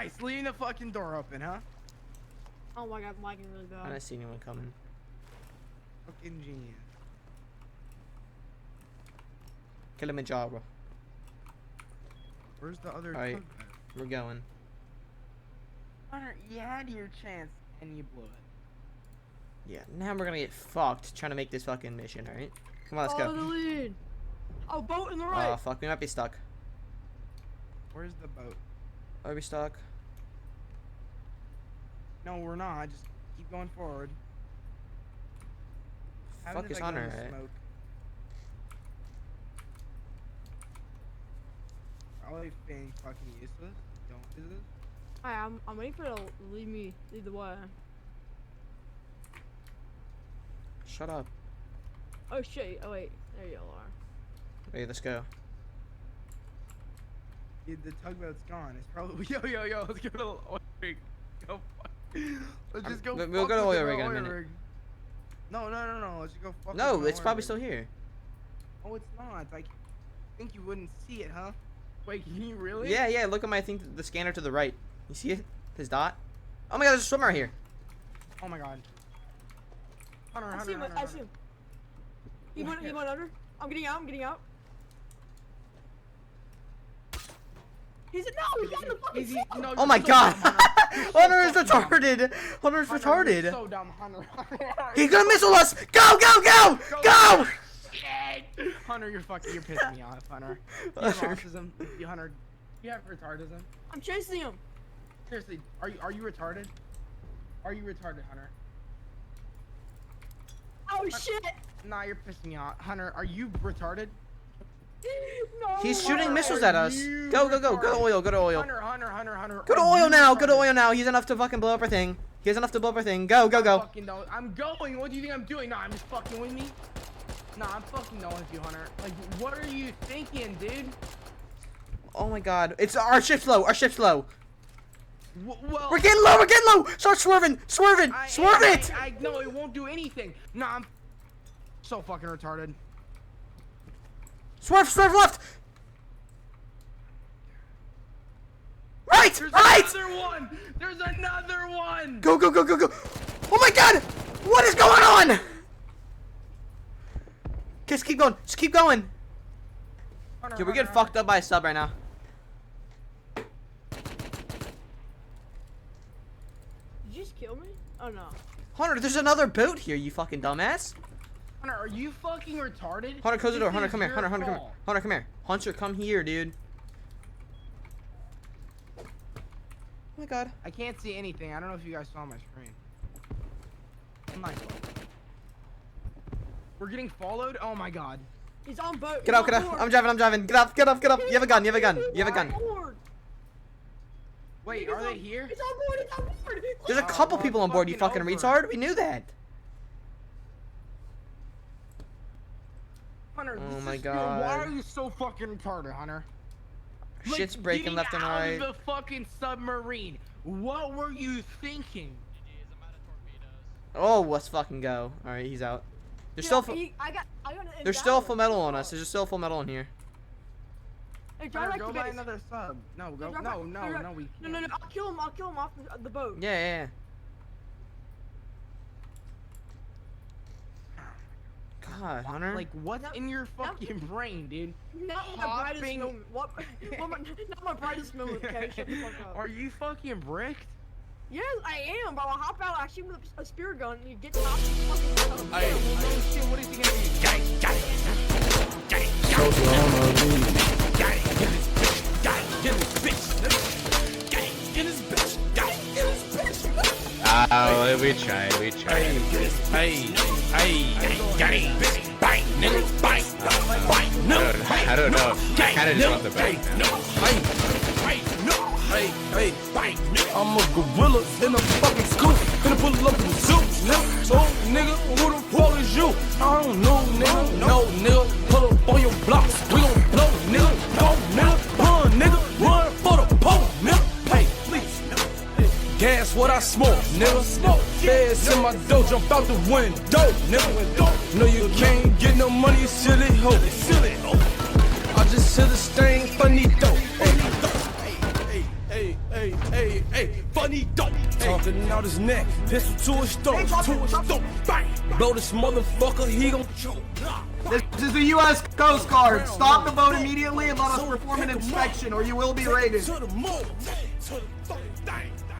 Nice, leaving the fucking door open, huh? Oh my god, I'm lagging really bad. I don't see anyone coming. Fucking genius. Kilimanjaro. Where's the other Alright. tug boat? We're going. Hunter, you had your chance and you blew it. Yeah, now we're gonna get fucked trying to make this fucking mission, alright? Come on, let's Follow go. the lead. Oh, boat in the right. Oh, fuck, we might be stuck. Where's the boat? Are we stuck? No, we're not. Just keep going forward. Having Fuck it, is like, Hunter, on the right? smoke. Probably being fucking useless. Don't do this. Hi, I'm waiting for it to lead the way. Shut up. Oh shit, oh wait, there you are. Wait, let's go. Dude, the tugboat's gone. It's probably yo. Let's go to the oil rig. Go fuck. Let's just go. We'll fuck go to with oil the rig in a minute. rig. No. Let's just go fuck. No, with the it's oil probably rig. still here. Oh, it's not. I think you wouldn't see it, huh? Wait, can you really? Yeah, look at my thing, the scanner to the right. You see it? His dot? Oh my god, there's a swimmer here. Oh my god. Hunter, I see him, I see him. He went under. I'm getting out. He's got the fucking phone. No, Oh my so god! dumb, Hunter. Hunter is so dumb. retarded! Hunter's Hunter, retarded! you're so dumb, Hunter. He's gonna missile us! Go! Shit! Hunter, you're pissing me off, Hunter. You have autism. Hunter, you have retardism. I'm chasing him. Seriously, are you retarded? Are you retarded, Hunter? Oh shit! Nah, you're pissing me off. Hunter, are you retarded? No. He's shooting Hunter, missiles are at us. you Go to retarded? oil, go to oil. Hunter. Go to are oil you now, go to retarded? oil now. He's enough to fucking blow up our thing. He has enough to blow up our thing. Go. Fucking don't. I'm going. What do you think I'm doing? Nah, I'm just fucking with me. Nah, I'm fucking going with you, Hunter. Like, what are you thinking, dude? Oh my god. It's our ship's low. Well, We're getting low. Start swerving. Swerve it. No, it won't do anything. Nah, I'm so fucking retarded. Swerve left. Right. There's another one. Go. Oh my god. What is going on? Just keep going. Hunter, Dude, we're getting fucked up by a sub right now. Did you just kill me? Oh no. Hunter, there's another boat here, you fucking dumbass. Hunter, are you fucking retarded? Hunter, close the door. This Hunter, is come here. your Hunter, come here. fault. Hunter, come here. Hunter, come here, dude. Oh my god. I can't see anything. I don't know if you guys saw my screen. I'm not. We're getting followed. Oh my god. He's on boat. Get out. I'm driving. Get up. You have a gun. Wait, are they here? He's on board. There's a couple people on board, you fucking over. retard. We knew that. Hunter, Oh this my is- God. Why are you so fucking retarded, Hunter? Shit's Like, breaking getting left and out right. of the fucking submarine. What were you thinking? Oh, let's fucking go. All right, he's out. There's still there's still full metal on us. There's still full metal in here. Hey, drive Hunter, back go to buy base. another sub. No, go. Drive No, back- we No, can't. I'll kill him off the boat. Yeah. God, Hunter. Like, what's in your fucking brain, dude? Not my brightest Hopping- moment. Not my brightest moment. Okay, shut the fuck up. Are you fucking bricked? Yes, I am, but I'll hop out, I shoot with a spear gun, and you get knocked the fucking out. Hey, oh shit, what is he gonna do? Got it. Oh, we tried. Hey, got it. Bang, nigga, bang. I don't know. I kinda just want the bang. Hey, I'm a gorilla in a fucking scoop. Finna pull up in suits, nigga. Oh, nigga, who the fuck is you? I don't know, nigga. No, nigga, pull up on your blocks. We gon' blow, nigga. Go, nigga, run for the pole, nigga. Hey, please, gas what I smoke, nigga. Feds in my dough, jump out the window, nigga. No, you can't get no money, you silly hoe. I just hit a stain, funny dope. Hey, Hey, funny dope. Talking out his neck, pistol to his throat, bang. Blow this motherfucker, he gon' choke. This is the U.S. Coast Guard. Stop the boat immediately and let us perform an inspection, or you will be raided.